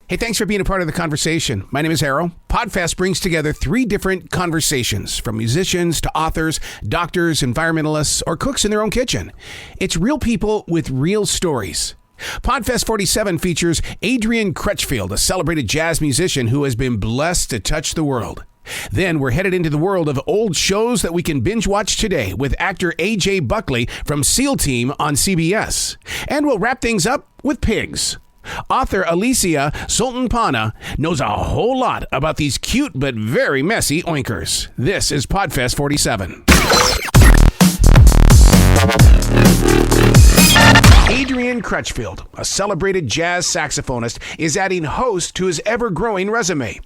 Hey, thanks for being a part of the conversation. My name is Arroe. Podfest brings together 3 different conversations from musicians to authors, doctors, environmentalists, or cooks in their own kitchen. It's real people with real stories. Podfest 47 features Adrian Crutchfield, a celebrated jazz musician who has been blessed to touch the world. Then we're headed into the world of old shows that we can binge watch today with actor AJ Buckley from SEAL Team on CBS. And we'll wrap things up with pigs. Author Alesia Soltanpanah knows a whole lot about these cute but very messy oinkers. This is Podfest 47. Adrian Crutchfield, a celebrated jazz saxophonist, is adding host to his ever-growing resume.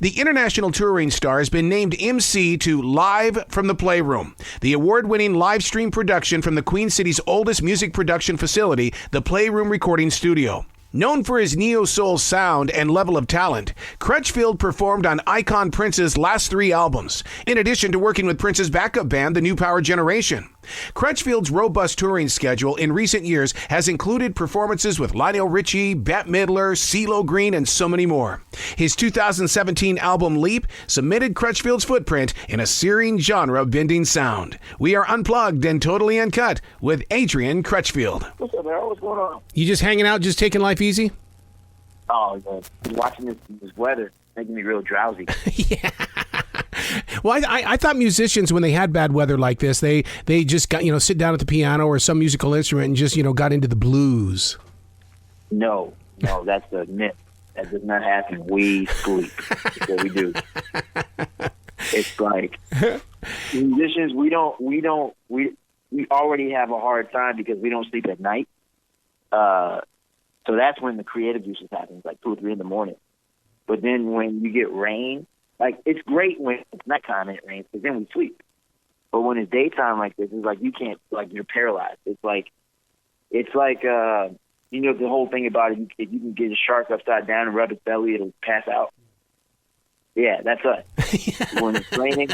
The international touring star has been named MC to Live from the Playroom, the award-winning live stream production from the Queen City's oldest music production facility, the Playroom Recording Studio. Known for his neo-soul sound and level of talent, Crutchfield performed on icon Prince's last 3 albums, in addition to working with Prince's backup band, the New Power Generation. Crutchfield's robust touring schedule in recent years has included performances with Lionel Richie, Bette Midler, CeeLo Green, and so many more. His 2017 album Leap cemented Crutchfield's footprint in a searing genre-bending sound. We are unplugged and totally uncut with Adrian Crutchfield. What's up, Arroe? What's going on? You just hanging out, just taking life easy? Oh, man. Watching this weather making me real drowsy. Yeah. Well, I thought musicians, when they had bad weather like this, they just got, sit down at the piano or some musical instrument and just, got into the blues. No, that's a myth. That does not happen. We sleep. That's what we do. It's like musicians, we already have a hard time because we don't sleep at night. So that's when the creative juices happen, like 2 or 3 in the morning. But then when you get rain, like, it's great when it's nighttime and it rains, because then we sleep. But when it's daytime like this, it's like you can't, like, you're paralyzed. It's like the whole thing about it, if you can get a shark upside down and rub its belly, it'll pass out. Yeah, that's us. When it's raining,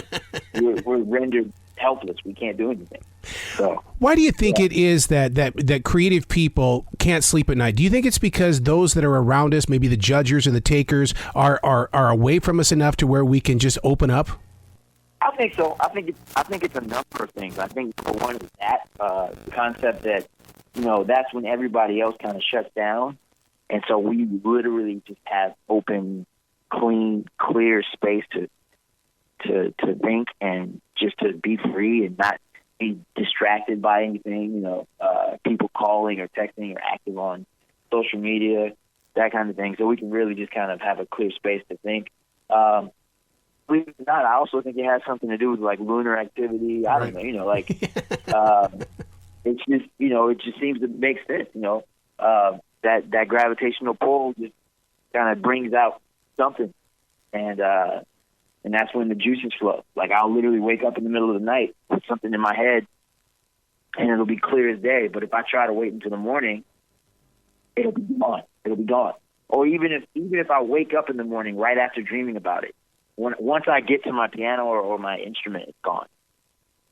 we're rendered helpless. We can't do anything. So, why do you think it is that creative people can't sleep at night? Do you think it's because those that are around us, maybe the judgers and the takers, are away from us enough to where we can just open up? I think so. I think it's a number of things. I think for one is that the concept that that's when everybody else kind of shuts down, and so we literally just have open, clean, clear space to think and just to be free and not be distracted by anything, people calling or texting or active on social media, that kind of thing. So we can really just kind of have a clear space to think. Believe it or not, I also think it has something to do with like lunar activity. I don't know, it's just, it just seems to make sense, that gravitational pull just kind of brings out something. And that's when the juices flow. Like, I'll literally wake up in the middle of the night with something in my head, and it'll be clear as day. But if I try to wait until the morning, it'll be gone. It'll be gone. Or even if I wake up in the morning right after dreaming about it, once I get to my piano or my instrument, it's gone.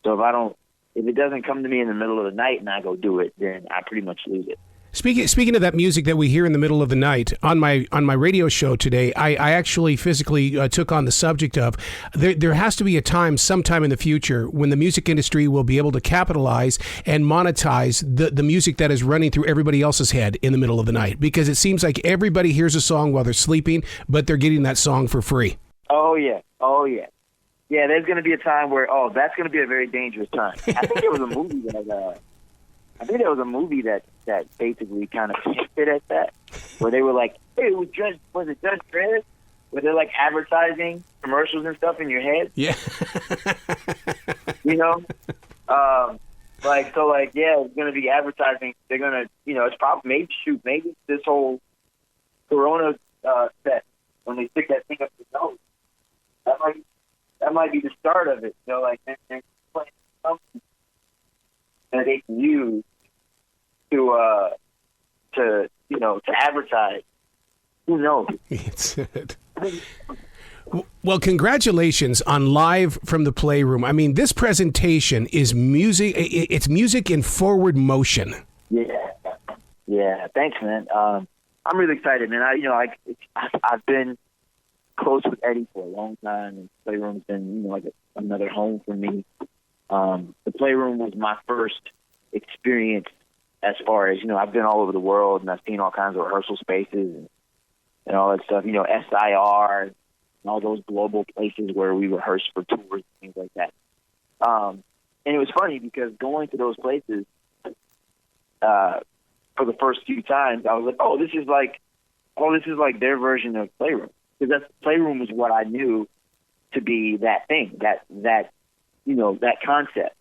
So if it doesn't come to me in the middle of the night and I go do it, then I pretty much lose it. Speaking of that music that we hear in the middle of the night, on my radio show today, I actually physically took on the subject of there has to be a time sometime in the future when the music industry will be able to capitalize and monetize the music that is running through everybody else's head in the middle of the night, because it seems like everybody hears a song while they're sleeping, but they're getting that song for free. Oh, yeah. Yeah, there's going to be a time where, that's going to be a very dangerous time. I think there was a movie that basically kind of hinted at that, where they were like, hey, was it Judge Dredd? Where they're like advertising commercials and stuff in your head? Yeah. It's going to be advertising. They're going to, it's probably, maybe this whole Corona set, when they stick that thing up their nose, that might be the start of it. They're playing something that they can use to advertise. Who knows? Well, congratulations on Live from the Playroom. I mean, this presentation is music. It's music in forward motion. Yeah. Thanks, man. I'm really excited, man. I've been close with Eddie for a long time, and the Playroom's been, like another home for me. The Playroom was my first experience as far as, I've been all over the world, and I've seen all kinds of rehearsal spaces and all that stuff, SIR and all those global places where we rehearse for tours and things like that. And it was funny because going to those places for the first few times, I was like, oh, this is like their version of Playroom. Because Playroom was what I knew to be that thing, that concept.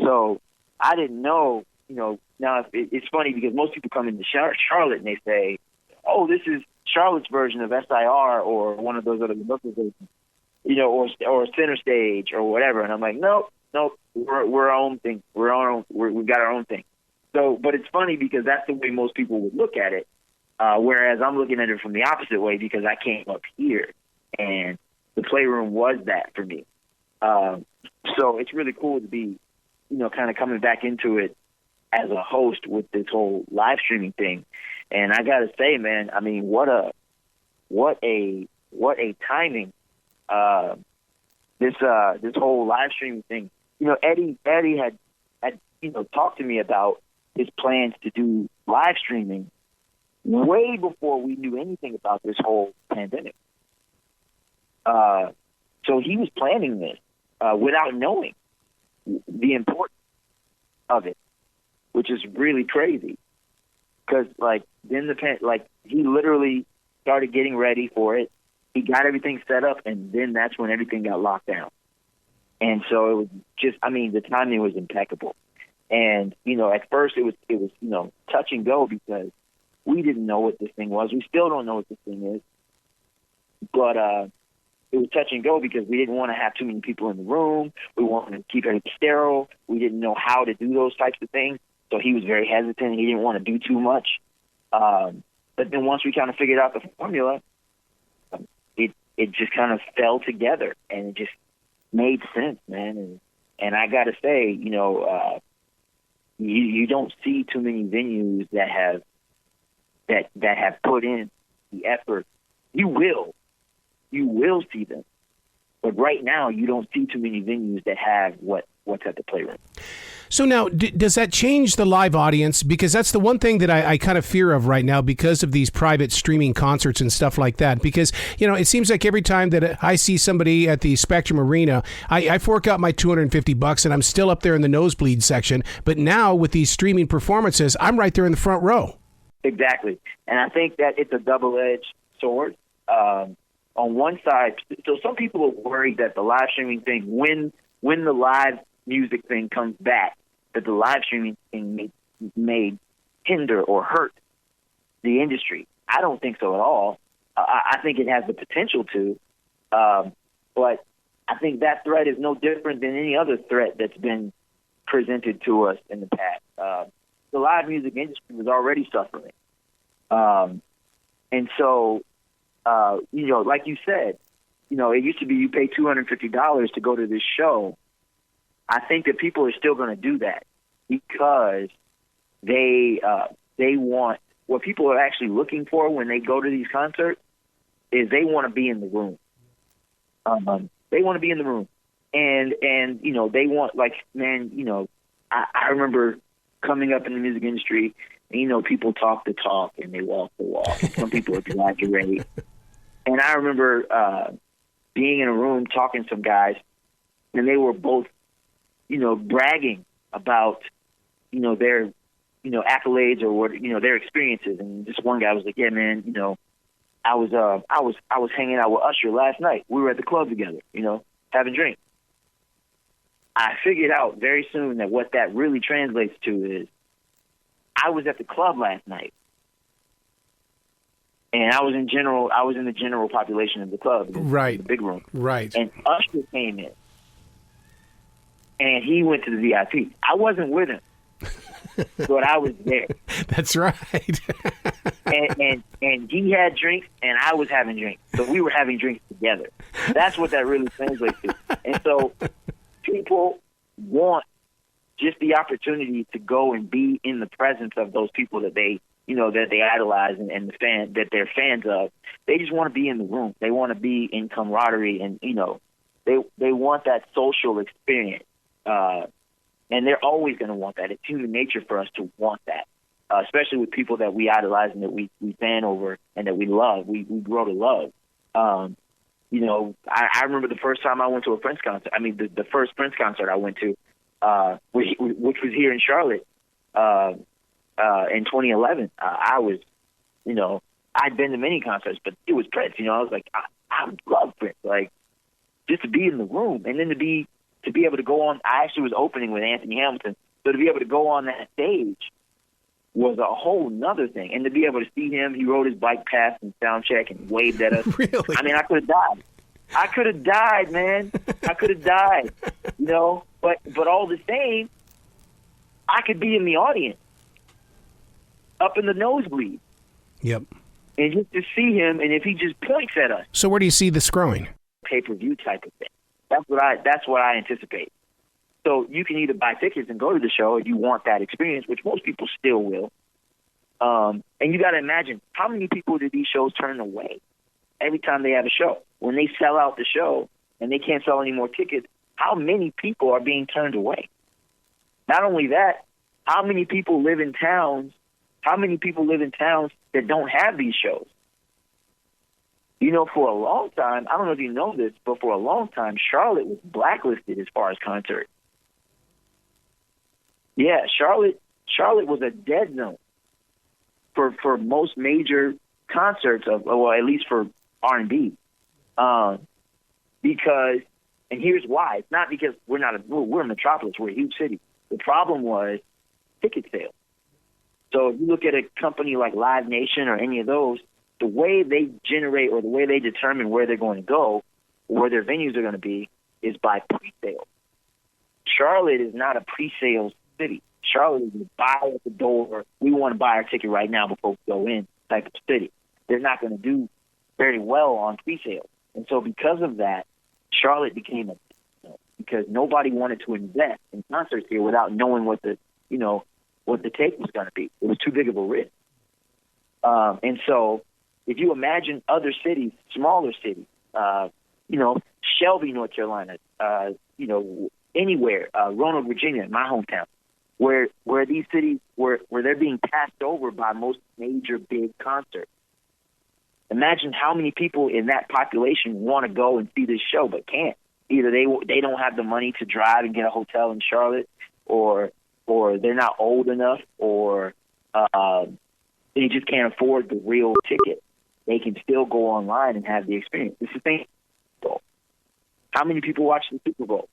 So I didn't know, now it's funny because most people come into Charlotte and they say, oh, this is Charlotte's version of SIR or one of those other local versions, or Center Stage or whatever. And I'm like, nope, we're our own thing. We've got our own thing. So, but it's funny because that's the way most people would look at it. Whereas I'm looking at it from the opposite way because I came up here and the Playroom was that for me. So it's really cool to be, kind of coming back into it as a host with this whole live streaming thing. And I got to say, man, I mean, what a timing, this whole live streaming thing. Eddie had talked to me about his plans to do live streaming way before we knew anything about this whole pandemic. So he was planning this without knowing the importance of it, which is really crazy. Because then he literally started getting ready for it. He got everything set up, and then that's when everything got locked down. And so it was just, the timing was impeccable. And at first it was touch and go because we didn't know what this thing was. We still don't know what this thing is. But it was touch and go because we didn't want to have too many people in the room. We wanted to keep it sterile. We didn't know how to do those types of things. So he was very hesitant. He didn't want to do too much. But then once we kind of figured out the formula, it just kind of fell together and it just made sense, man. And I got to say, you don't see too many venues that have put in the effort. You will see them, but right now you don't see too many venues that have what's at the Playroom. So now, does that change the live audience? Because that's the one thing that I kind of fear of right now because of these private streaming concerts and stuff like that. Because, it seems like every time that I see somebody at the Spectrum Arena, I fork out my $250 and I'm still up there in the nosebleed section. But now with these streaming performances, I'm right there in the front row. Exactly. And I think that it's a double-edged sword. On one side, so some people are worried that the live streaming thing, when the live music thing comes back, that the live streaming thing may hinder or hurt the industry. I don't think so at all. I think it has the potential to, but I think that threat is no different than any other threat that's been presented to us in the past. The live music industry was already suffering. And so, like you said, it used to be you pay $250 to go to this show. I think that people are still going to do that because they want what people are actually looking for when they go to these concerts is they want to be in the room. They want to be in the room, and they want I remember coming up in the music industry, and, people talk the talk and they walk the walk. And some people exaggerate, and I remember being in a room talking to some guys, and they were both bragging about, their, accolades or what, their experiences. And this one guy was like, yeah, man, I was hanging out with Usher last night. We were at the club together, having drinks. I figured out very soon that what that really translates to is I was at the club last night. And I was in the general population of the club. Right. The big room. Right. And Usher came in. And he went to the VIP. I wasn't with him, but I was there. That's right. and he had drinks, and I was having drinks. So we were having drinks together. That's what that really translates to. And so people want just the opportunity to go and be in the presence of those people that they that they idolize and that they're fans of. They just want to be in the room. They want to be in camaraderie, and they want that social experience. And they're always going to want that. It's human nature for us to want that, especially with people that we idolize and that we fan over and that we love. We grow to love. I remember the first time I went to a Prince concert. I mean, the first Prince concert I went to, which was here in Charlotte in 2011. I'd been to many concerts, but it was Prince. I was like, I love Prince. Like, just to be in the room, and then to be able to go on. I actually was opening with Anthony Hamilton, so to be able to go on that stage was a whole nother thing. And to be able to see him, he rode his bike past and sound check and waved at us. Really? I mean, I could have died, man. I could have died, But all the same, I could be in the audience, up in the nosebleed. Yep. And just to see him, and if he just points at us. So where do you see this growing? Pay-per-view type of thing. That's what I anticipate. So you can either buy tickets and go to the show if you want that experience, which most people still will. And you got to imagine, how many people do these shows turn away every time they have a show? When they sell out the show and they can't sell any more tickets, how many people are being turned away? Not only that, how many people live in towns that don't have these shows? For a long time, I don't know if you know this, but for a long time, Charlotte was blacklisted as far as concerts. Yeah, Charlotte was a dead zone for most major concerts at least for R&B. Because, and here's why. It's not because we're a metropolis, we're a huge city. The problem was ticket sales. So if you look at a company like Live Nation or any of those, the way they generate or the way they determine where they're going to go, where their venues are going to be, is by pre-sales. Charlotte is not a pre-sales city. Charlotte is a buy at the door. We want to buy our ticket right now before we go in type of city. They're not going to do very well on pre-sales. And so because of that, Charlotte became because nobody wanted to invest in concerts here without knowing what the take was going to be. It was too big of a risk. And so if you imagine other cities, smaller cities, Shelby, North Carolina, anywhere, Roanoke, Virginia, my hometown, where these cities, where they're being passed over by most major big concerts. Imagine how many people in that population want to go and see this show but can't. Either they don't have the money to drive and get a hotel in Charlotte, or they're not old enough, or they just can't afford the real ticket. They can still go online and have the experience. It's the thing. How many people watch the Super Bowl?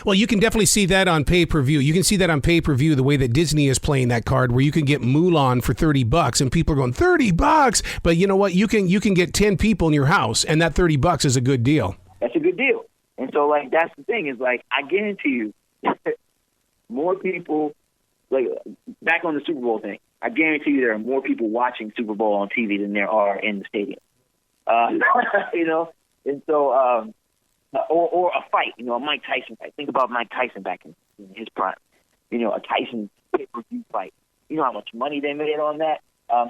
Well, you can definitely see that on pay-per-view. You can see that on pay-per-view, the way that Disney is playing that card, where you can get Mulan for $30 and people are going, $30? But you know what? You can get 10 people in your house, and that $30 is a good deal. That's a good deal. And so, that's the thing is, I guarantee you, more people, back on the Super Bowl thing, I guarantee you there are more people watching Super Bowl on TV than there are in the stadium. And so, or a fight, a Mike Tyson fight. Think about Mike Tyson back in his prime. A Tyson pay-per-view fight. You know how much money they made on that?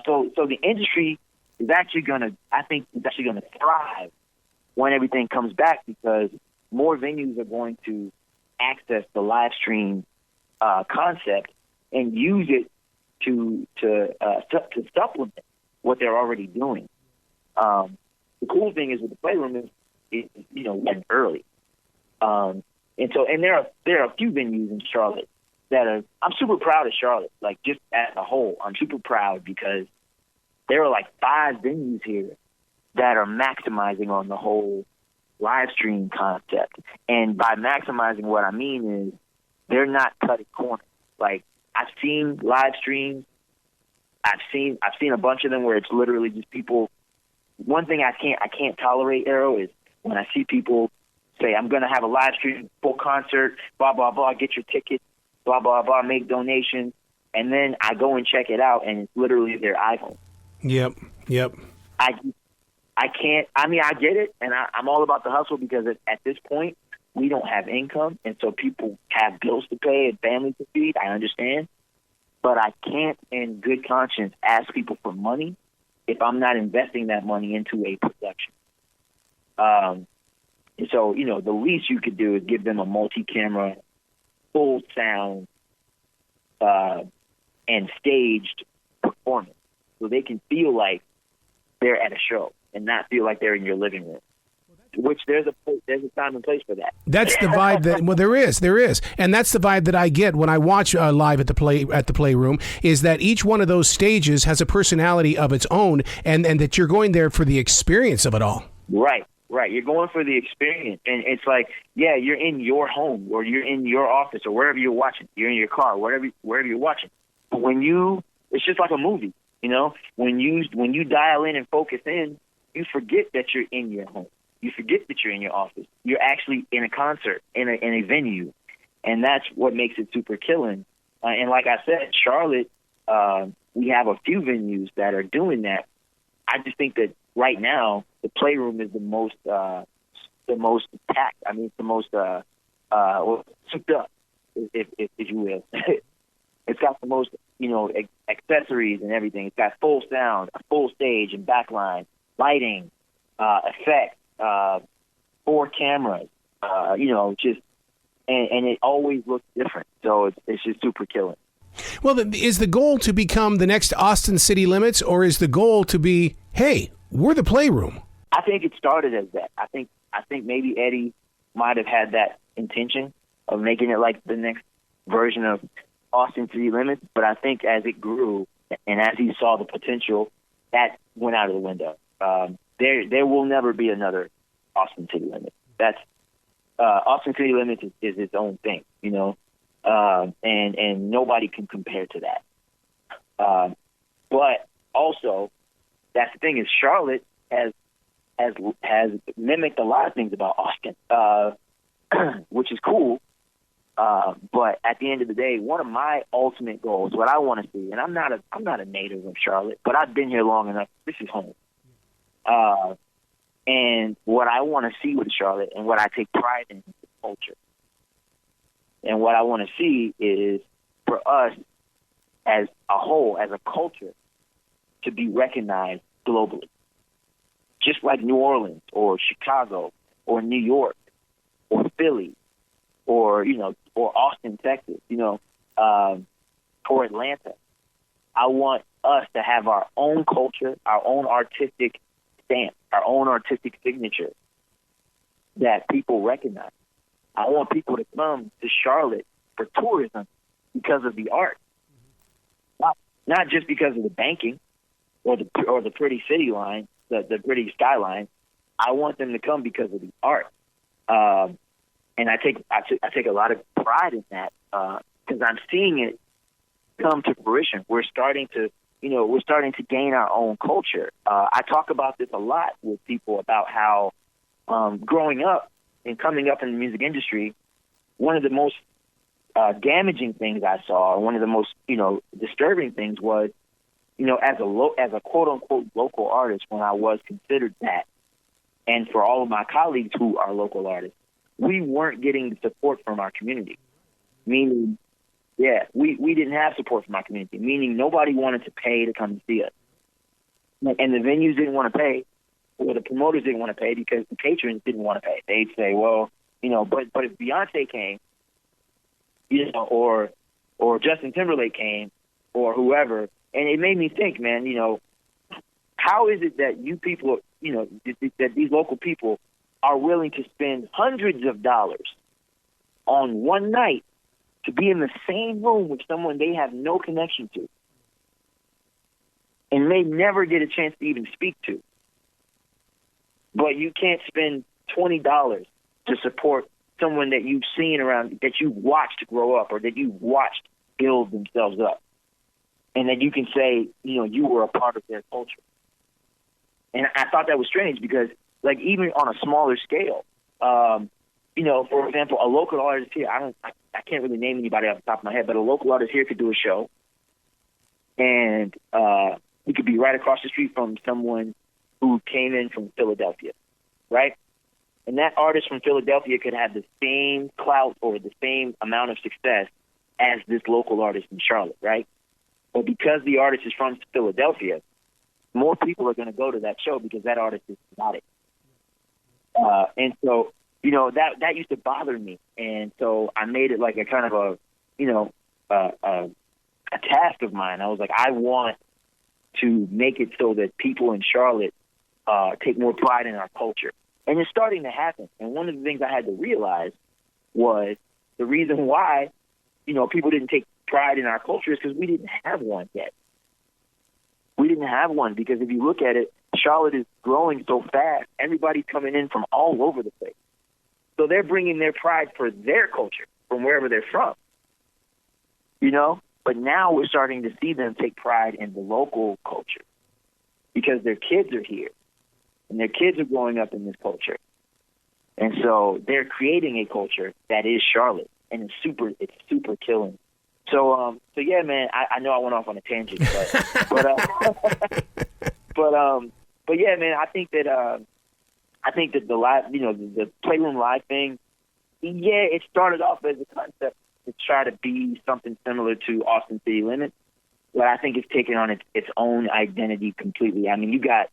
So the industry is actually going to thrive when everything comes back, because more venues are going to access the live stream concept and use it to supplement what they're already doing. The cool thing is with the Playroom is went early, and there are a few venues in Charlotte that are. I'm super proud of Charlotte, just as a whole. I'm super proud because there are 5 venues here that are maximizing on the whole live stream concept. And by maximizing, what I mean is they're not cutting corners. I've seen live streams. I've seen a bunch of them where it's literally just people. One thing I can't tolerate, Arroe, is when I see people say, I'm going to have a live stream, full concert, blah, blah, blah, get your tickets, blah, blah, blah, make donations, and then I go and check it out, and it's literally their iPhone. Yep. I can't. I mean, I get it, and I'm all about the hustle, because at this point, we don't have income, and so people have bills to pay and families to feed. I understand. but I can't in good conscience ask people for money if I'm not investing that money into a production. So, the least you could do is give them a multi-camera, full sound, and staged performance, so they can feel like they're at a show and not feel like they're in your living room. Which there's a time and place for that. That's the vibe that there is, and that's the vibe that I get when I watch live at the Playroom. Is that each one of those stages has a personality of its own, and that you're going there for the experience of it all. Right. You're going for the experience, and it's like, yeah, you're in your home or you're in your office or wherever you're watching. You're in your car, wherever you're watching. But it's just like a movie, When you dial in and focus in, you forget that you're in your home. You forget that you're in your office. You're actually in a concert, in a venue, and that's what makes it super killing. And like I said, Charlotte, we have a few venues that are doing that. I just think that right now the Playroom is the most packed. I mean, the most souped up, if you will. It's got the most, accessories and everything. It's got full sound, a full stage and backline, lighting, effects. 4 cameras, and it always looks different. So it's just super killing. Well, is the goal to become the next Austin City Limits, or is the goal to be, hey, we're the Playroom? I think it started as that. I think maybe Eddie might have had that intention of making it like the next version of Austin City Limits, but I think as it grew and as he saw the potential, that went out of the window. There will never be another Austin City Limits. That's Austin City Limits is its own thing, and nobody can compare to that. But also, that's the thing is Charlotte has mimicked a lot of things about Austin, which is cool. But at the end of the day, one of my ultimate goals, what I want to see, and I'm not a native of Charlotte, but I've been here long enough. This is home. And what I want to see with Charlotte and what I take pride in is the culture. And what I want to see is for us as a whole, as a culture, to be recognized globally. Just like New Orleans or Chicago or New York or Philly or Austin, Texas, or Atlanta. I want us to have our own culture, our own artistic stamp, our own artistic signature that people recognize. I want people to come to Charlotte for tourism because of the art, not just because of the banking or the pretty city line, the pretty skyline. I want them to come because of the art, and I take a lot of pride in that because I'm seeing it come to fruition. We're starting to gain our own culture. I talk about this a lot with people about how growing up and coming up in the music industry, one of the most damaging things I saw, one of the most disturbing things was, as a quote unquote local artist, when I was considered that, and for all of my colleagues who are local artists, we weren't getting the support from our community. Meaning, we didn't have support from our community, meaning nobody wanted to pay to come and see us. And the venues didn't want to pay, or the promoters didn't want to pay because the patrons didn't want to pay. They'd say, well, but if Beyonce came, or Justin Timberlake came, or whoever, and it made me think, man, how is it that you people, that these local people are willing to spend hundreds of dollars on one night to be in the same room with someone they have no connection to and may never get a chance to even speak to. But you can't spend $20 to support someone that you've seen around, that you've watched grow up or that you've watched build themselves up. And then you can say, you were a part of their culture. And I thought that was strange because, like, even on a smaller scale, for example, a local artist here, I can't really name anybody off the top of my head, but a local artist here could do a show, and he could be right across the street from someone who came in from Philadelphia, right? And that artist from Philadelphia could have the same clout or the same amount of success as this local artist in Charlotte, right? But because the artist is from Philadelphia, more people are going to go to that show because that artist is about it. And so, you know, that used to bother me. And so I made it like a kind of a, you know, a task of mine. I was like, I want to make it so that people in Charlotte take more pride in our culture. And it's starting to happen. And one of the things I had to realize was the reason why, you know, people didn't take pride in our culture is because we didn't have one yet. We didn't have one because if you look at it, Charlotte is growing so fast. Everybody's coming in from all over the place. So they're bringing their pride for their culture from wherever they're from, you know? But now we're starting to see them take pride in the local culture because their kids are here and their kids are growing up in this culture. And so they're creating a culture that is Charlotte, and it's super killing. So yeah, man, I know I went off on a tangent, but yeah, man, I think that the live, you know, the Playroom Live thing, yeah, it started off as a concept to try to be something similar to Austin City Limits, but I think it's taken on its own identity completely. I mean, you got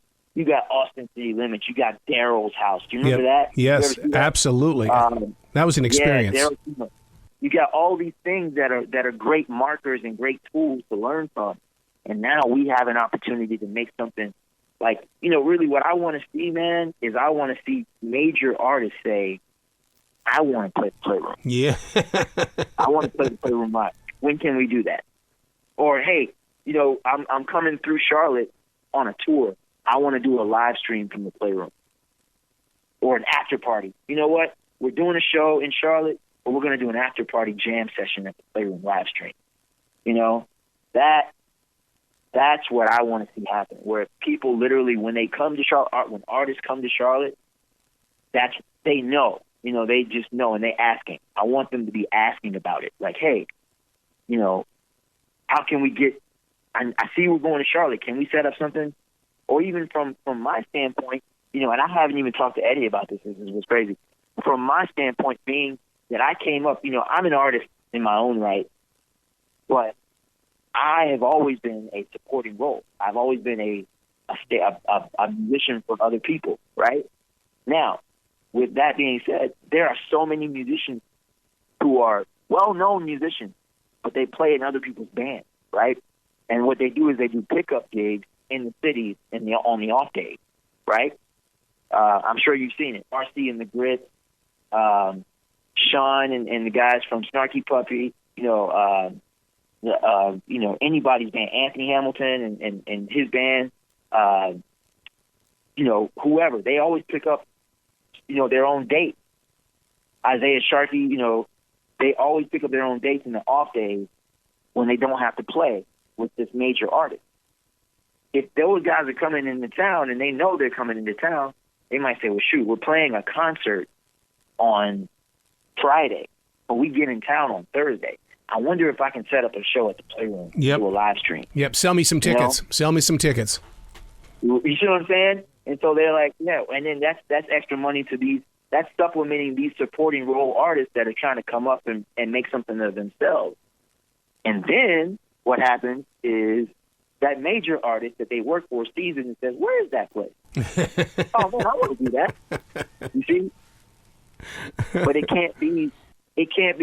Austin City Limits, you got Daryl's house. Do you remember that? Yes, absolutely. That was an experience. Yeah, you got all these things that are great markers and great tools to learn from, and now we have an opportunity to make something like, you know, really what I want to see, man, is I want to see major artists say, I want to play the Playroom. Yeah. I want to play the Playroom Live. When can we do that? Or, hey, you know, I'm coming through Charlotte on a tour. I want to do a live stream from the Playroom. Or an after party. You know what? We're doing a show in Charlotte, but we're going to do an after party jam session at the Playroom live stream. You know, that's what I want to see happen, where people literally, when they come to Charlotte, when artists come to Charlotte, they know, you know, they just know, and they asking. I want them to be asking about it. Like, hey, you know, how can we get, I see we're going to Charlotte. Can we set up something? Or even from my standpoint, you know, and I haven't even talked to Eddie about this. This was crazy. From my standpoint being that I came up, you know, I'm an artist in my own right, but I have always been a supporting role. I've always been a musician for other people, right? Now, with that being said, there are so many musicians who are well-known musicians, but they play in other people's bands, right? And what they do is they do pickup gigs in the cities on the off days, right? I'm sure you've seen it. RC and the Grit, Sean and the guys from Snarky Puppy, you know, anybody's band, Anthony Hamilton and his band, you know, whoever, they always pick up, you know, their own date. Isaiah Sharkey, you know, they always pick up their own dates in the off days when they don't have to play with this major artist. If those guys are coming into town and they know they're coming into town, they might say, well, shoot, we're playing a concert on Friday, but we get in town on Thursday. I wonder if I can set up a show at the Playroom, do a live stream. Yep, sell me some tickets. You know? Sell me some tickets. You see what I'm saying? And so they're like, yeah, and then that's extra money to these, that's supplementing these supporting role artists that are trying to come up and make something of themselves. And then what happens is that major artist that they work for sees it and says, where is that place? Oh, man, I want to do that. You see? But it can't be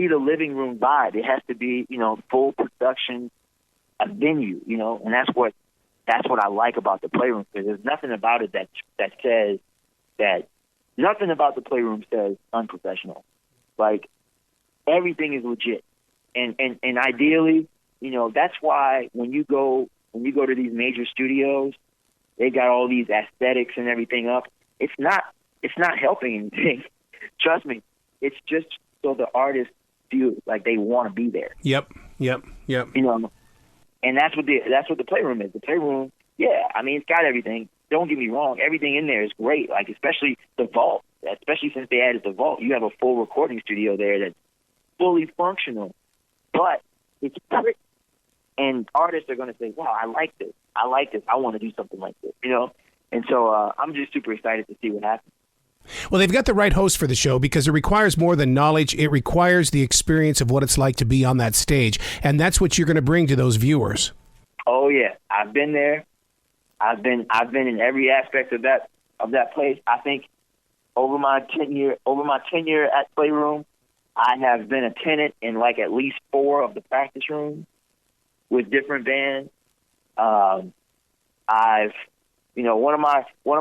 the living room vibe. It has to be, you know, full production, a venue, you know, and that's what I like about the Playroom, because there's nothing about it that says that, nothing about the Playroom says unprofessional. Like, everything is legit. And ideally, you know, that's why when you go to these major studios, they got all these aesthetics and everything up. It's not helping anything. Trust me. It's just so the artists feel like they want to be there. Yep. You know, and that's what the Playroom is. The Playroom, yeah, I mean, it's got everything. Don't get me wrong. Everything in there is great. Like, especially the vault. Especially since they added the vault. You have a full recording studio there that's fully functional. But it's pretty. And artists are going to say, wow, I like this. I want to do something like this, you know? And so I'm just super excited to see what happens. Well, they've got the right host for the show because it requires more than knowledge. It requires the experience of what it's like to be on that stage. And that's what you're going to bring to those viewers. Oh yeah, I've been there. I've been in every aspect of that place. I think over my tenure at Playroom, I have been a tenant in like at least 4 of the practice rooms with different bands. I've, one of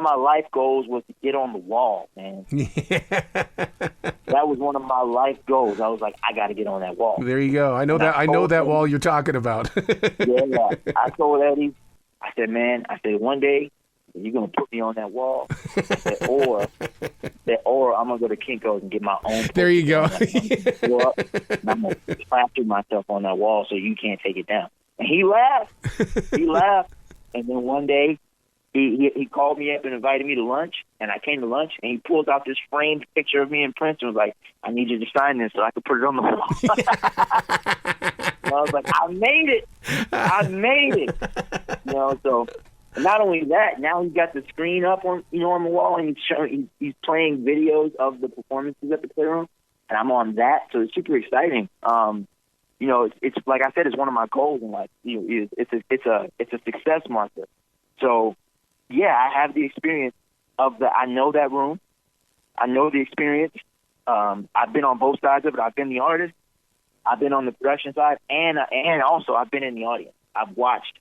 my life goals was to get on the wall, man. That was one of my life goals. I was like, I got to get on that wall. There you go. I know that wall you're talking about. Yeah. I told Eddie, I said, man, one day you're going to put me on that wall. I said, or I'm going to go to Kinko's and get my own. There you go. I'm going to plaster myself on that wall so you can't take it down. And he laughed. And then one day, he called me up and invited me to lunch, and I came to lunch, and he pulled out this framed picture of me and Prince and was like, I need you to sign this so I could put it on the wall. And I was like, I made it. So not only that, now he's got the screen up on the wall, and he's playing videos of the performances at the Playroom, and I'm on that, so it's super exciting. It's like I said, it's one of my goals in life. It's a success marker. So, yeah, I have the experience I know that room. I know the experience. I've been on both sides of it. I've been the artist. I've been on the production side, and also I've been in the audience. I've watched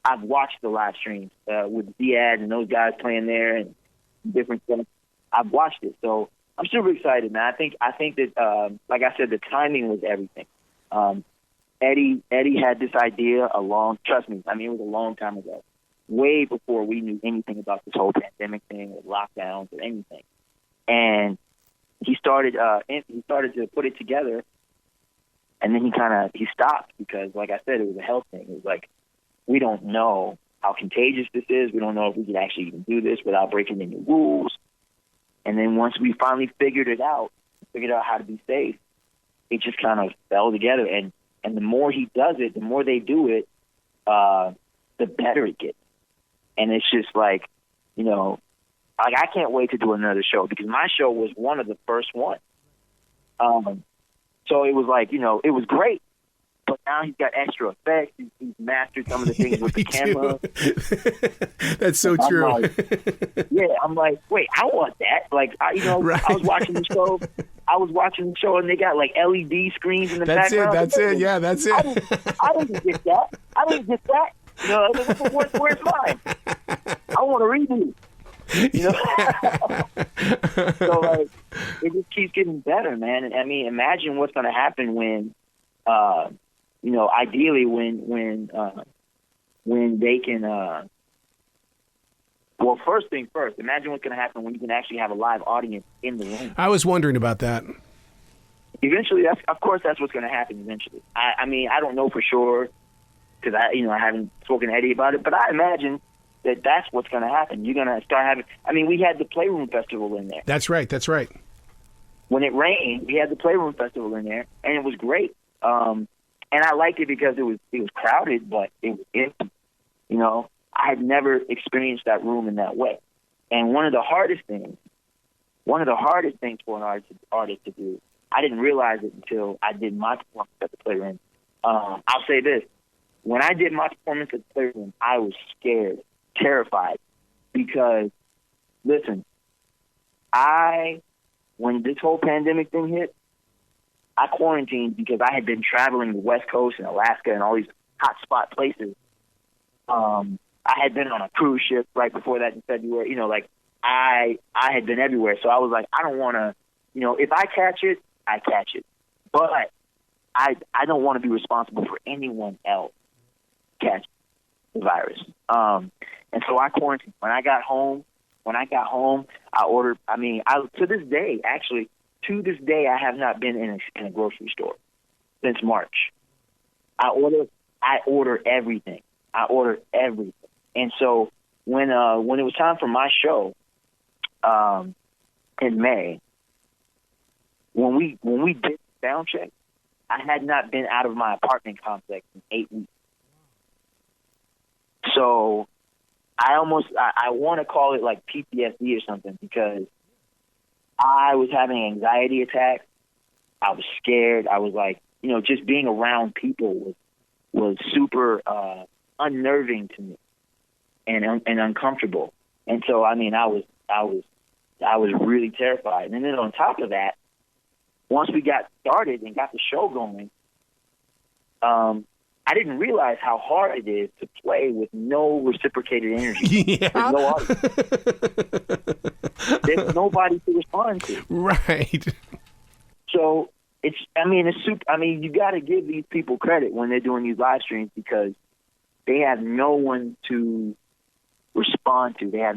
the live streams with Diaz and those guys playing there and different stuff. I've watched it, so I'm super excited, man. I think that, like I said, the timing was everything. Eddie had this idea trust me, it was a long time ago, way before we knew anything about this whole pandemic thing or lockdowns or anything. And he started to put it together, and then he stopped because, like I said, it was a health thing. It was like, we don't know how contagious this is. We don't know if we could actually even do this without breaking any rules. And then once we finally figured out how to be safe, it just kind of fell together. And the more he does it, the more they do it, the better it gets. And it's just like, I can't wait to do another show because my show was one of the first ones. So it was like, it was great. But now he's got extra effects. He's mastered some of the things with the camera. That's so true. I'm like, wait, I want that. Like, I was watching the show. And they got like LED screens in the background. That's it. Yeah, that's it. I didn't get that. Where's mine? I want to redo. So like, it just keeps getting better, man. And imagine what's going to happen when, ideally when they can. Well, first thing first. Imagine what's going to happen when you can actually have a live audience in the room. I was wondering about that. Eventually, that's what's going to happen. Eventually, I don't know for sure because I haven't spoken to Eddie about it, but I imagine that's what's going to happen. You're going to start having. We had the Playroom Festival in there. That's right. When it rained, we had the Playroom Festival in there, and it was great. And I liked it because it was crowded, but it was empty. I had never experienced that room in that way. And one of the hardest things for an artist to do, I didn't realize it until I did my performance at the Playroom. I'll say this. When I did my performance at the Playroom, I was scared, terrified, because, listen, when this whole pandemic thing hit, I quarantined because I had been traveling the West Coast and Alaska and all these hot spot places. I had been on a cruise ship right before that in February. I had been everywhere. So I was like, I don't want to, if I catch it, I catch it. But I don't want to be responsible for anyone else catching the virus. And so I quarantined. When I got home, I ordered, to this day, I have not been in a grocery store since March. I order everything. And so when it was time for my show in May, when we did the sound check, I had not been out of my apartment complex in 8 weeks. So I want to call it like PTSD or something because I was having anxiety attacks. I was scared. I was like, just being around people was super unnerving to me and uncomfortable. And so, I mean, I was really terrified. And then on top of that, once we got started and got the show going, I didn't realize how hard it is to play with no reciprocated energy. Yeah. There's no audience. There's nobody to respond to. Right. So it's super. I mean, you got to give these people credit when they're doing these live streams because they have no one to respond to. They have,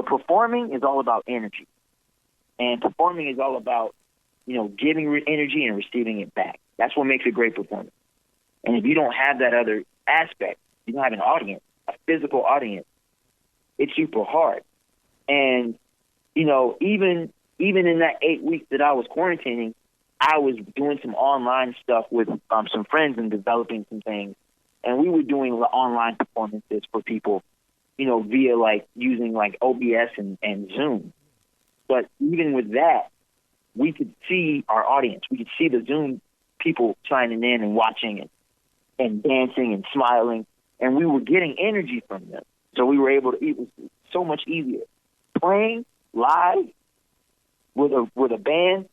performing is all about energy, and performing is all about, giving energy and receiving it back. That's what makes a great performance. And if you don't have that other aspect, you don't have an audience, a physical audience, it's super hard. And, even in that 8 weeks that I was quarantining, I was doing some online stuff with some friends and developing some things. And we were doing online performances for people, via using OBS and Zoom. But even with that, we could see our audience. We could see the Zoom people signing in and watching and dancing and smiling. And we were getting energy from them. So we were able to, it was so much easier. Playing live with a band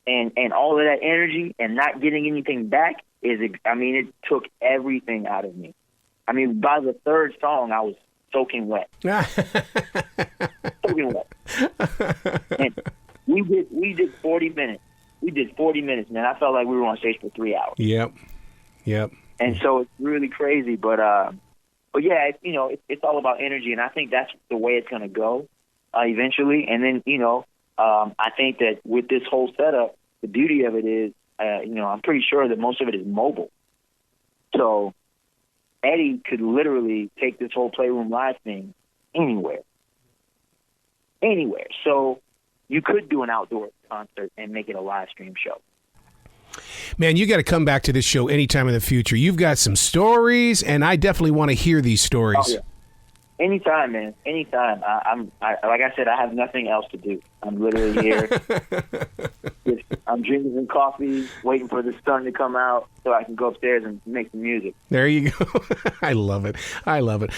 and all of that energy and not getting anything back it took everything out of me. I mean, by the third song, I was soaking wet. Soaking wet. And we did 40 minutes. We did 40 minutes, man. I felt like we were on stage for 3 hours. Yep. And so it's really crazy, but yeah, it's all about energy, and I think that's the way it's going to go eventually. And then, I think that with this whole setup, the beauty of it is, I'm pretty sure that most of it is mobile. So Eddie could literally take this whole Playroom Live thing anywhere. So you could do an outdoor concert and make it a live stream show. Man, you got to come back to this show anytime in the future. You've got some stories, and I definitely want to hear these stories. Oh, yeah. Anytime, man. Anytime. Like I said, I have nothing else to do. I'm literally here. I'm drinking some coffee, waiting for the sun to come out so I can go upstairs and make some music. There you go. I love it.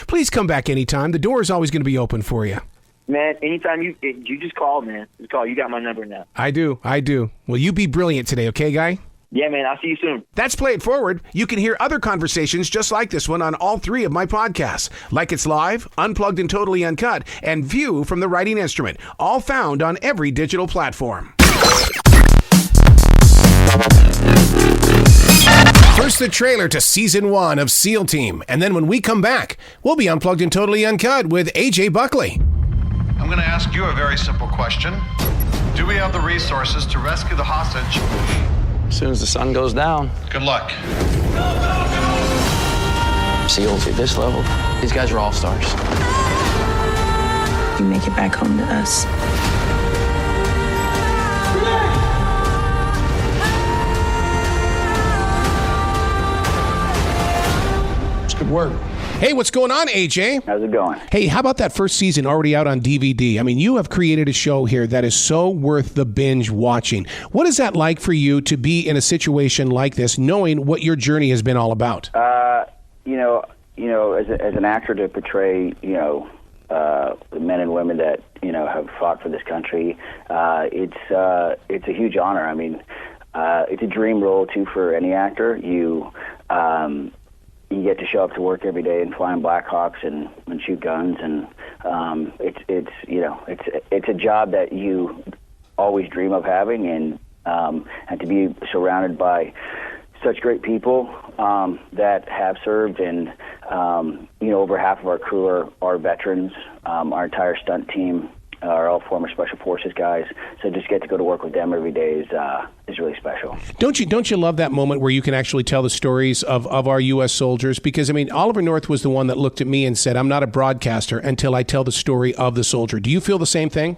Please come back anytime. The door is always going to be open for you. Man, anytime you just call, man. Just call. You got my number now. I do. Well, you be brilliant today, okay, guy? Yeah, man. I'll see you soon. That's Play It Forward. You can hear other conversations just like this one on all 3 of my podcasts. Like It's Live, Unplugged and Totally Uncut, and View from the Writing Instrument. All found on every digital platform. First, the trailer to Season 1 of SEAL Team. And then when we come back, we'll be Unplugged and Totally Uncut with AJ Buckley. I'm going to ask you a very simple question. Do we have the resources to rescue the hostage? As soon as the sun goes down. Good luck. SEALs at this level, these guys are all-stars. You make it back home to us. It's good work. Hey, what's going on, AJ? How's it going? Hey, how about that first season already out on DVD? I mean, you have created a show here that is so worth the binge watching. What is that like for you to be in a situation like this, knowing what your journey has been all about? As an actor to portray, the men and women that have fought for this country, it's a huge honor. I mean, it's a dream role too for any actor. You get to show up to work every day and fly in Blackhawks and shoot guns, and it's a job that you always dream of having, and to be surrounded by such great people that have served, and over half of our crew are veterans. Our entire stunt team are all former Special Forces guys, so just get to go to work with them every day is really special. Don't you love that moment where you can actually tell the stories of our U.S. soldiers? Because, I mean, Oliver North was the one that looked at me and said, I'm not a broadcaster until I tell the story of the soldier. Do you feel the same thing?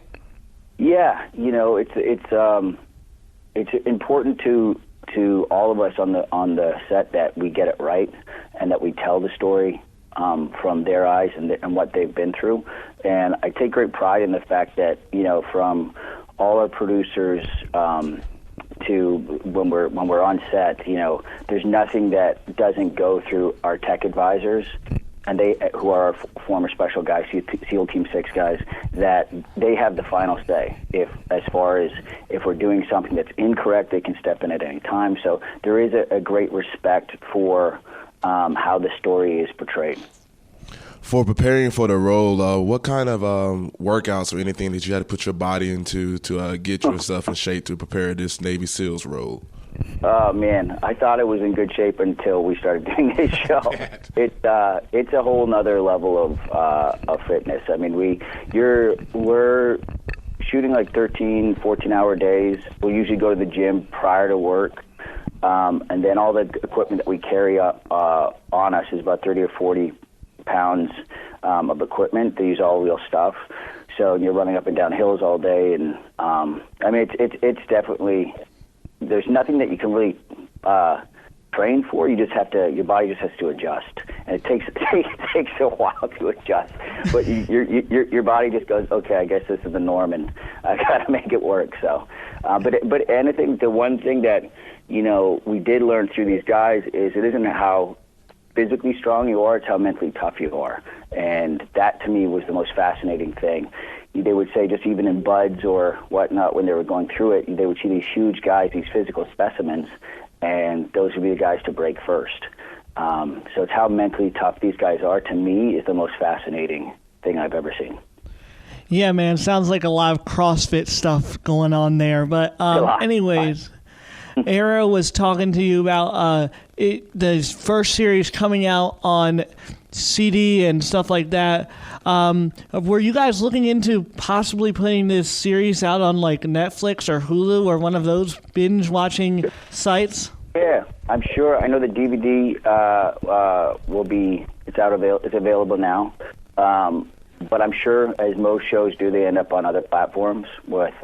Yeah, it's important to all of us on the set that we get it right and that we tell the story from their eyes and what they've been through. And I take great pride in the fact that, from all our producers, to when we're on set, there's nothing that doesn't go through our tech advisors, and who are our former special guys, SEAL Team 6 guys, that they have the final say. As far as if we're doing something that's incorrect, they can step in at any time. So there is a great respect for how the story is portrayed. For preparing for the role, what kind of workouts or anything that you had to put your body into to get yourself in shape to prepare this Navy SEALs role? Oh man, I thought it was in good shape until we started doing this show. It's a whole nother level of fitness. I mean, we're shooting like 13, 14-hour days. We'll usually go to the gym prior to work, and then all the equipment that we carry up on us is about 30 or 40 pounds of equipment. They use all real stuff. So you're running up and down hills all day, and I mean, it's definitely. There's nothing that you can really train for. You just have to. Your body just has to adjust, and it takes a while to adjust. But your body just goes, okay, I guess this is the norm, and I gotta make it work. So, but anything. The one thing that we did learn through these guys is it isn't how physically strong you are; it's how mentally tough you are, and that to me was the most fascinating thing. They would say just even in buds or whatnot when they were going through it, they would see these huge guys, these physical specimens, and those would be the guys to break first. So it's how mentally tough these guys are, to me, is the most fascinating thing I've ever seen. Yeah, man, sounds like a lot of CrossFit stuff going on there. But anyways, Arroe was talking to you about the first series coming out on CD and stuff like that. Were you guys looking into possibly putting this series out on like Netflix or Hulu or one of those binge watching sites? Yeah, I'm sure. I know the DVD will be. It's available now. But I'm sure, as most shows do, they end up on other platforms with.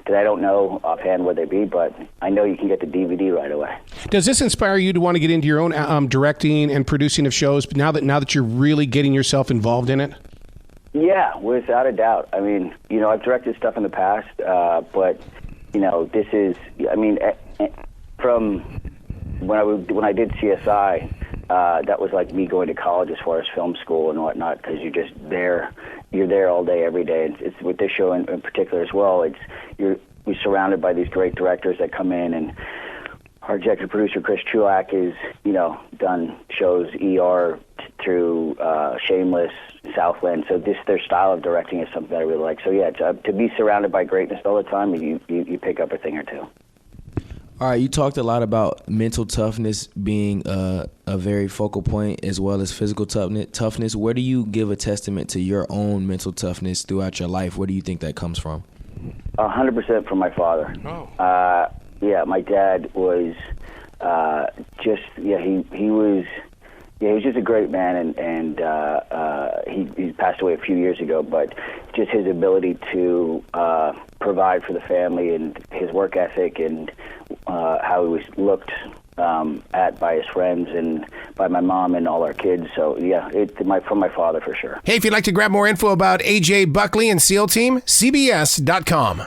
That I don't know offhand where they be, but I know you can get the DVD right away. Does this inspire you to want to get into your own directing and producing of shows now that you're really getting yourself involved in it? Yeah, without a doubt. I mean, I've directed stuff in the past, but this is. I mean, from when I did CSI, that was like me going to college as far as film school and whatnot, because you're just there. You're there all day, every day. It's with this show in particular as well. You're surrounded by these great directors that come in, and our executive producer Chris Chulak is done shows ER through Shameless, Southland. So their style of directing is something that I really like. So yeah, to be surrounded by greatness all the time, you pick up a thing or two. All right, you talked a lot about mental toughness being a very focal point, as well as physical toughness. Where do you give a testament to your own mental toughness throughout your life? Where do you think that comes from? 100% from my father. Oh. Yeah, my dad was he was just a great man, and he passed away a few years ago, but just his ability to provide for the family and his work ethic and how he was looked at by his friends and by my mom and all our kids. So yeah, from my father for sure. Hey, if you'd like to grab more info about AJ Buckley and SEAL Team, CBS.com.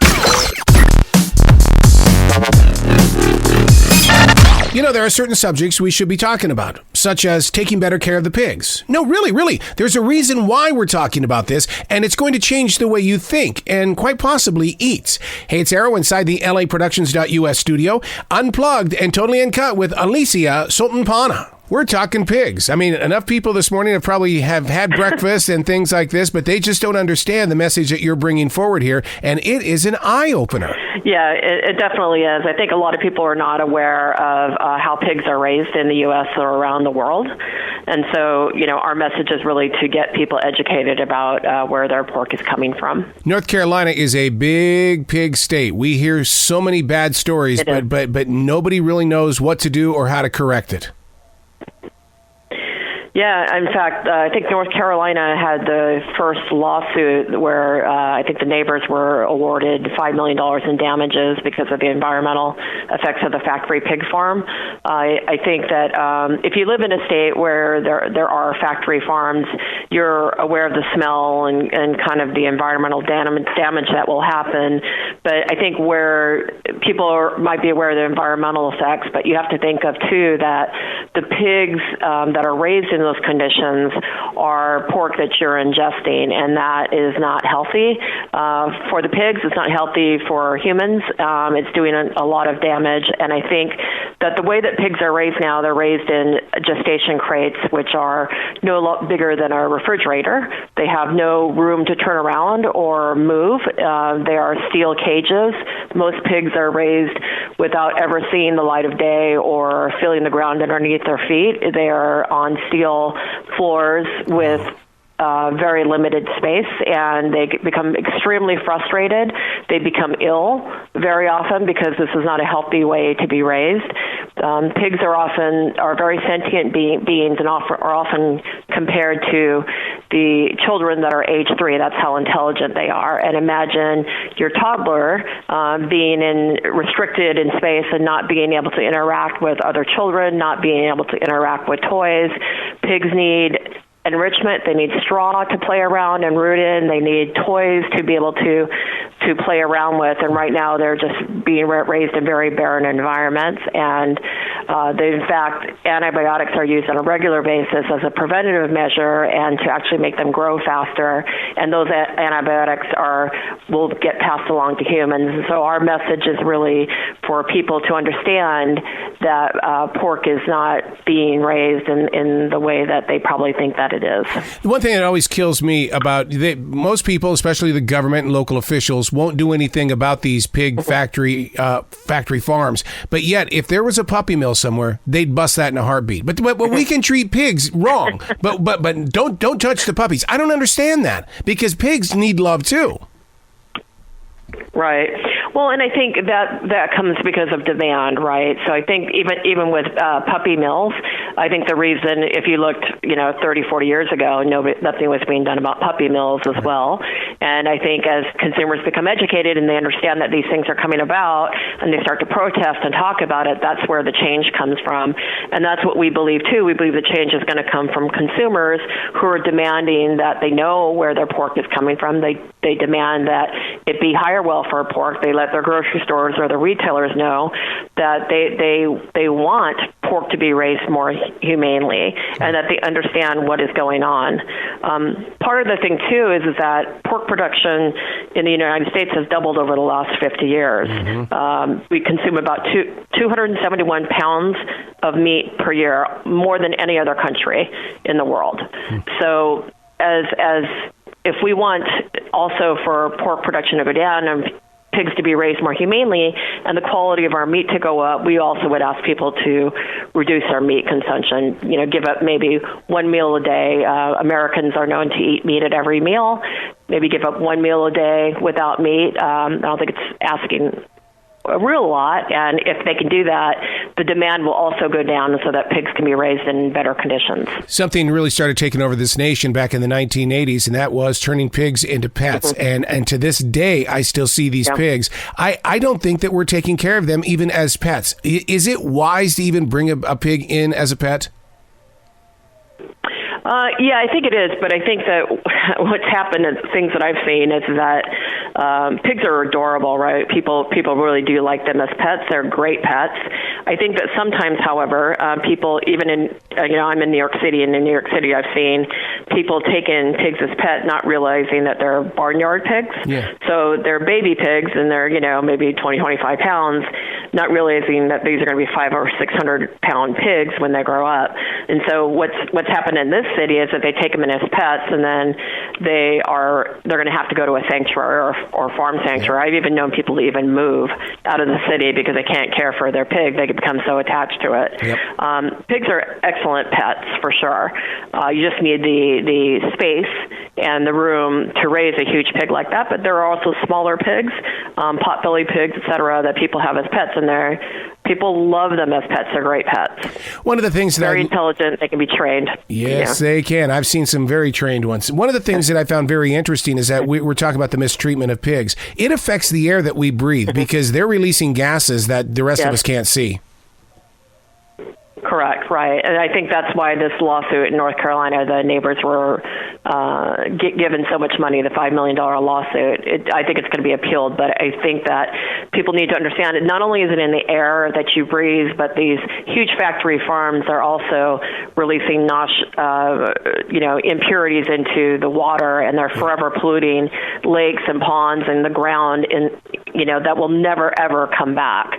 There are certain subjects we should be talking about, such as taking better care of the pigs. No, really, there's a reason why we're talking about this, and it's going to change the way you think and quite possibly eat. Hey, it's Arroe inside the LAProductions.us studio, unplugged and totally uncut with Alesia Soltanpanah. We're talking pigs. I mean, enough people this morning have probably had breakfast and things like this, but they just don't understand the message that you're bringing forward here, and it is an eye-opener. Yeah, it definitely is. I think a lot of people are not aware of how pigs are raised in the U.S. or around the world. And so, our message is really to get people educated about where their pork is coming from. North Carolina is a big pig state. We hear so many bad stories, but nobody really knows what to do or how to correct it. Yeah, in fact, I think North Carolina had the first lawsuit where I think the neighbors were awarded $5 million in damages because of the environmental effects of the factory pig farm. I think that if you live in a state where there are factory farms, you're aware of the smell and kind of the environmental damage that will happen. But I think where people might be aware of the environmental effects, but you have to think of, too, that the pigs that are raised in those conditions are pork that you're ingesting, and that is not healthy for the pigs. It's not healthy for humans. It's doing a lot of damage, and I think that the way that pigs are raised now, they're raised in gestation crates, which are no bigger than a refrigerator. They have no room to turn around or move. They are steel cages. Most pigs are raised without ever seeing the light of day or feeling the ground underneath their feet. They are on steel floors with very limited space, and they become extremely frustrated. They become ill very often because this is not a healthy way to be raised. Pigs are very sentient beings and are often compared to the children that are age 3. That's how intelligent they are. And imagine your toddler being restricted in space and not being able to interact with other children, not being able to interact with toys. Pigs need enrichment. They need straw to play around and root in. They need toys to be able to play around with. And right now they're just being raised in very barren environments. And in fact, antibiotics are used on a regular basis as a preventative measure and to actually make them grow faster. And those antibiotics will get passed along to humans. So our message is really for people to understand that pork is not being raised in the way that they probably think that it is. The one thing that always kills me about most people, especially the government and local officials, won't do anything about these pig factory farms. But yet, if there was a puppy mill somewhere, they'd bust that in a heartbeat. But we can treat pigs wrong. But don't touch the puppies. I don't understand that, because pigs need love too. Right. Well, and I think that comes because of demand, right? So I think even with puppy mills, I think the reason, if you looked, 30, 40 years ago, nothing was being done about puppy mills as well. And I think as consumers become educated and they understand that these things are coming about and they start to protest and talk about it, that's where the change comes from. And that's what we believe, too. We believe the change is going to come from consumers who are demanding that they know where their pork is coming from. They demand that it be higher welfare pork. They let their grocery stores or the retailers know that they want pork to be raised more humanely and that they understand what is going on. Part of the thing, too, is that pork production in the United States has doubled over the last 50 years. Mm-hmm. We consume about 271 pounds of meat per year, more than any other country in the world. Mm-hmm. So as if we want also for pork production to go down and pigs to be raised more humanely and the quality of our meat to go up, we also would ask people to reduce our meat consumption, give up maybe one meal a day. Americans are known to eat meat at every meal. Maybe give up one meal a day without meat. I don't think it's asking a real lot, and if they can do that, the demand will also go down so that pigs can be raised in better conditions. Something really started taking over this nation back in the 1980s, and that was turning pigs into pets. Mm-hmm. And to this day, I still see these pigs. I don't think that we're taking care of them even as pets. Is it wise to even bring a pig in as a pet? Yeah, I think it is, but I think that what's happened and things that I've seen is that pigs are adorable, right? People really do like them as pets. They're great pets. I think that sometimes, however, people, even in, I'm in New York City, and in New York City I've seen people take in pigs as pets, not realizing that they're barnyard pigs. Yeah. So they're baby pigs, and they're, maybe 20, 25 pounds, not realizing that these are going to be 500 or 600 pound pigs when they grow up. And so what's happened in this city is that they take them in as pets, and then they're going to have to go to a sanctuary or farm sanctuary. I've even known people to even move out of the city because they can't care for their pig. They become so attached to it. Yep. Pigs are excellent pets for sure. You just need the space and the room to raise a huge pig like that. But there are also smaller pigs, potbelly pigs, et cetera, that people have as pets, and people love them as pets. They're great pets. One of the things that very intelligent, they can be trained. Yes, they can. I've seen some very trained ones. One of the things that I found very interesting is that we're talking about the mistreatment of pigs. It affects the air that we breathe because they're releasing gases that the rest of us can't see. Correct, right. And I think that's why this lawsuit in North Carolina, the neighbors were given so much money, the $5 million lawsuit. I think it's going to be appealed, but I think that people need to understand it. Not only is it in the air that you breathe, but these huge factory farms are also releasing impurities into the water, and they're forever polluting lakes and ponds and the ground, that will never, ever come back.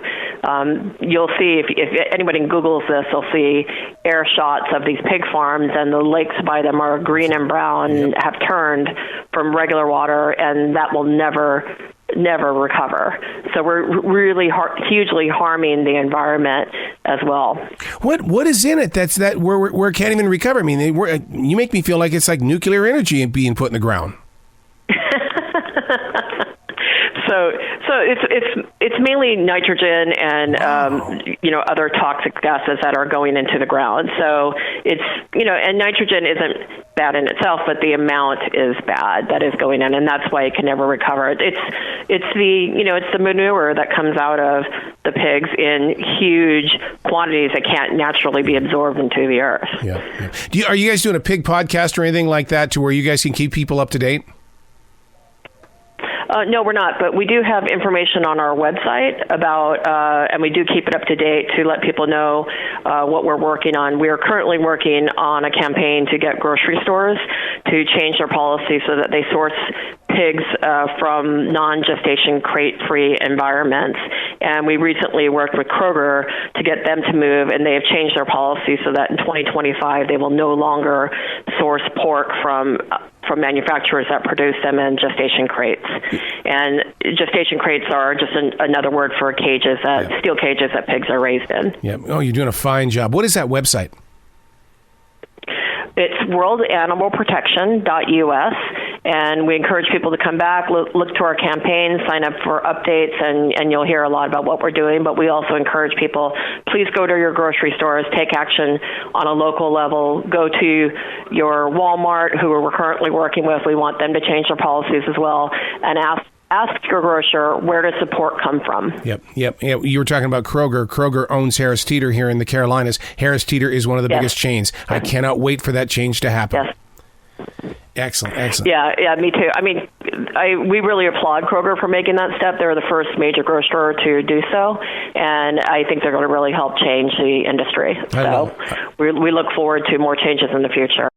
You'll see, if anybody Googles this, they'll see air shots of these pig farms, and the lakes by them are green and brown, have turned from regular water, and that will never recover. So we're really hugely harming the environment as well. What is in it that where it can't even recover? I mean, you make me feel like it's like nuclear energy being put in the ground. So it's mainly nitrogen and other toxic gases that are going into the ground. So it's and nitrogen isn't bad in itself, but the amount is bad that is going in, and that's why it can never recover. It's the manure that comes out of the pigs in huge quantities that can't naturally be absorbed into the earth. Yeah. Are you guys doing a pig podcast or anything like that to where you guys can keep people up to date? No, we're not, but we do have information on our website about, and we do keep it up to date to let people know what we're working on. We are currently working on a campaign to get grocery stores to change their policy so that they source pigs from non-gestation crate-free environments. And we recently worked with Kroger to get them to move, and they have changed their policy so that in 2025 they will no longer source pork from manufacturers that produce them in gestation crates. And gestation crates are just another word for cages, steel cages that pigs are raised in. Yeah. Oh, you're doing a fine job. What is that website? It's worldanimalprotection.us, and we encourage people to come back, look to our campaign, sign up for updates, and you'll hear a lot about what we're doing. But we also encourage people, please go to your grocery stores, take action on a local level, go to your Walmart, who we're currently working with. We want them to change their policies as well, and ask your grocer, where does support come from? Yep. You were talking about Kroger. Kroger owns Harris Teeter here in the Carolinas. Harris Teeter is one of the biggest chains. I cannot wait for that change to happen. Yes. Excellent. Yeah, me too. I mean, we really applaud Kroger for making that step. They're the first major grocer to do so, and I think they're going to really help change the industry. So we look forward to more changes in the future.